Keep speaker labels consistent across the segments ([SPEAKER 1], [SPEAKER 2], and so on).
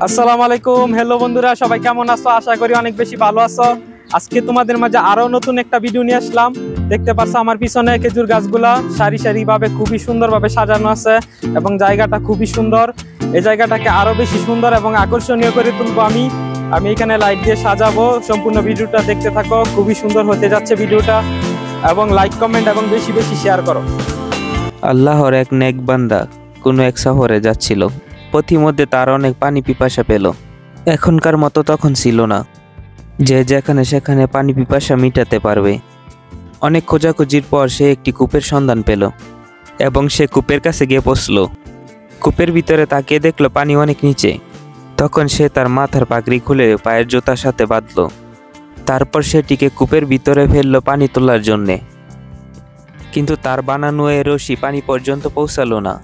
[SPEAKER 1] আসসালামু আলাইকুম। হ্যালো বন্ধুরা, সবাই কেমন আছো? আশা করি অনেক বেশি ভালো আছো। আজকে তোমাদের মাঝে আরো নতুন একটা ভিডিও নিয়ে আসলাম। দেখতে পাচ্ছ আমার পিছনে খেজুর গাছগুলা সারি সারি ভাবে খুবই সুন্দরভাবে সাজানো আছে এবং জায়গাটা খুবই সুন্দর। এই জায়গাটাকে আরো বেশি সুন্দর এবং আকর্ষণীয় করে তুলবো আমি এখানে লাইট দিয়ে সাজাবো। সম্পূর্ণ ভিডিওটা দেখতে থাকো, খুবই সুন্দর হতে যাচ্ছে ভিডিওটা। এবং লাইক, কমেন্ট এবং বেশি বেশি শেয়ার করো।
[SPEAKER 2] আল্লাহর এক নেক বান্দা কোনো এক সফরে যাচ্ছিল। পথিমধ্যে তার অনেক পানি পিপাসা পেল। এখনকার মতো তখন ছিল না যে যেখানে সেখানে পানি পিপাসা মিটাতে পারবে। অনেক খোঁজাখুঁজির পর সে একটি কূপের সন্ধান পেল এবং সে কূপের কাছে গিয়ে বসল। কূপের ভিতরে তাকিয়ে দেখলো পানি অনেক নিচে। তখন সে তার মাথার পাগড়ি খুলে পায়ের জুতার সাথে বাঁধল। তারপর সেটিকে কূপের ভিতরে ফেললো পানি তোলার জন্যে। কিন্তু তার বানানো এ রশি পানি পর্যন্ত পৌঁছালো না।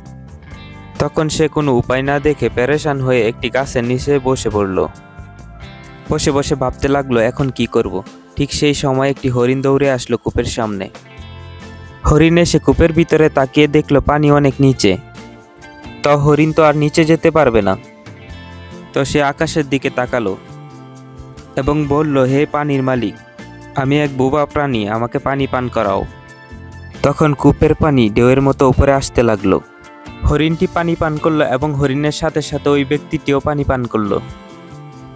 [SPEAKER 2] তখন সে কোনো উপায় না দেখে পেরেশান হয়ে একটি গাছের নিচে বসে পড়ল। বসে বসে ভাবতে লাগলো এখন কি করব। ঠিক সেই সময় একটি হরিণ দৌড়ে আসলো কূপের সামনে। হরিণ এসে কূপের ভিতরে তাকিয়ে দেখলো পানি অনেক নিচে। তো হরিণ তো আর নিচে যেতে পারবে না। তো সে আকাশের দিকে তাকালো এবং বলল, হে পানির মালিক, আমি এক বোবা প্রাণী, আমাকে পানি পান করাও। তখন কূপের পানি ঢেউয়ের মতো উপরে আসতে লাগলো। হরিণটি পানি পান করলো এবং হরিণের সাথে সাথে ওই ব্যক্তিটিও পানি পান করলো।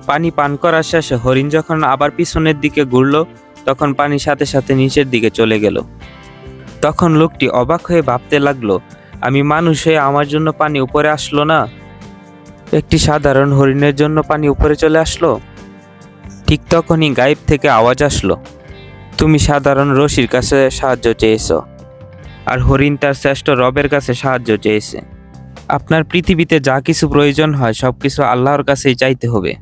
[SPEAKER 2] পানি পান করার শেষে হরিণ যখন আবার পিছনের দিকে ঘুরলো, তখন পানির সাথে সাথে নিচের দিকে চলে গেল। তখন লোকটি অবাক হয়ে ভাবতে লাগলো, আমি মানুষ হয়ে আমার জন্য পানি উপরে আসলো না, একটি সাধারণ হরিণের জন্য পানি উপরে চলে আসলো। ঠিক তখনই গায়েব থেকে আওয়াজ আসলো, তুমি সাধারণ রশির কাছে সাহায্য চেয়েছো আর হরিণ তার শ্রেষ্ঠ রবের কাছে সাহায্য চেয়েছে। আপনার পৃথিবীতে যা কিছু প্রয়োজন হয় সবকিছু আল্লাহর কাছেই চাইতে হবে।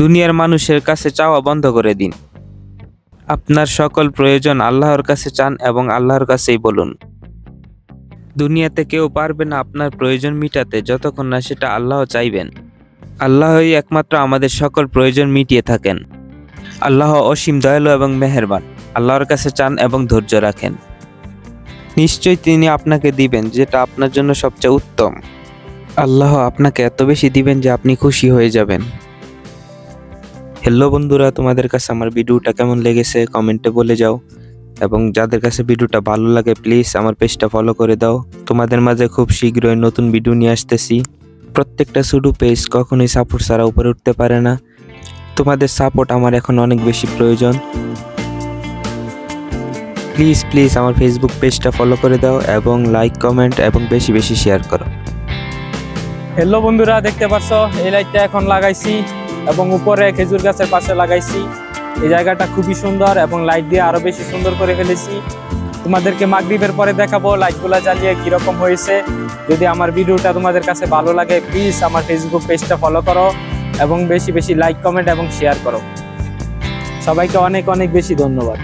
[SPEAKER 2] দুনিয়ার মানুষের কাছে চাওয়া বন্ধ করে দিন। আপনার সকল প্রয়োজন আল্লাহর কাছে চান এবং আল্লাহর কাছেই বলুন। দুনিয়াতে কেউ পারবে না আপনার প্রয়োজন মিটাতে যতক্ষণ না সেটা আল্লাহ চাইবেন। আল্লাহই একমাত্র আমাদের সকল প্রয়োজন মিটিয়ে থাকেন। আল্লাহ অসীম দয়ালু এবং মেহেরবান। আল্লাহর কাছে চান এবং ধৈর্য রাখেন। নিশ্চয়ই তিনি আপনাকে দিবেন যেটা আপনার জন্য সবচেয়ে উত্তম। আল্লাহ আপনাকে এত বেশি দিবেন যে আপনি খুশি হয়ে যাবেন। হ্যালো বন্ধুরা, তোমাদের কাছে আমার ভিডিওটা কেমন লেগেছে কমেন্টে বলে যাও। এবং যাদের কাছে ভিডিওটা ভালো লাগে প্লিজ আমার পেজটা ফলো করে দাও। তোমাদের মাঝে খুব শীঘ্রই নতুন ভিডিও নিয়ে আসতেছি। প্রত্যেকটা ছোট পেজ কখনোই সাপোর্ট ছাড়া উপরে উঠতে পারে না। তোমাদের সাপোর্ট আমার এখন অনেক বেশি প্রয়োজন। প্লিজ প্লিজ আমার ফেসবুক পেজটা ফলো করে দাও এবং লাইক, কমেন্ট এবং বেশি বেশি শেয়ার করো।
[SPEAKER 1] হ্যালো বন্ধুরা, দেখতে পাচ্ছ এই লাইটটা এখন লাগাইছি এবং উপরে খেজুর গাছের পাশে লাগাইছি। এই জায়গাটা খুবই সুন্দর এবং লাইট দিয়ে আরো বেশি সুন্দর করে ফেলেছি। তোমাদেরকে মাগরিবের পরে দেখাবো লাইটগুলো জ্বালিয়ে কিরকম হয়েছে। যদি আমার ভিডিওটা তোমাদের কাছে ভালো লাগে প্লিজ আমার ফেসবুক পেজটা ফলো করো এবং বেশি বেশি লাইক, কমেন্ট এবং শেয়ার করো। সবাইকে অনেক অনেক বেশি ধন্যবাদ।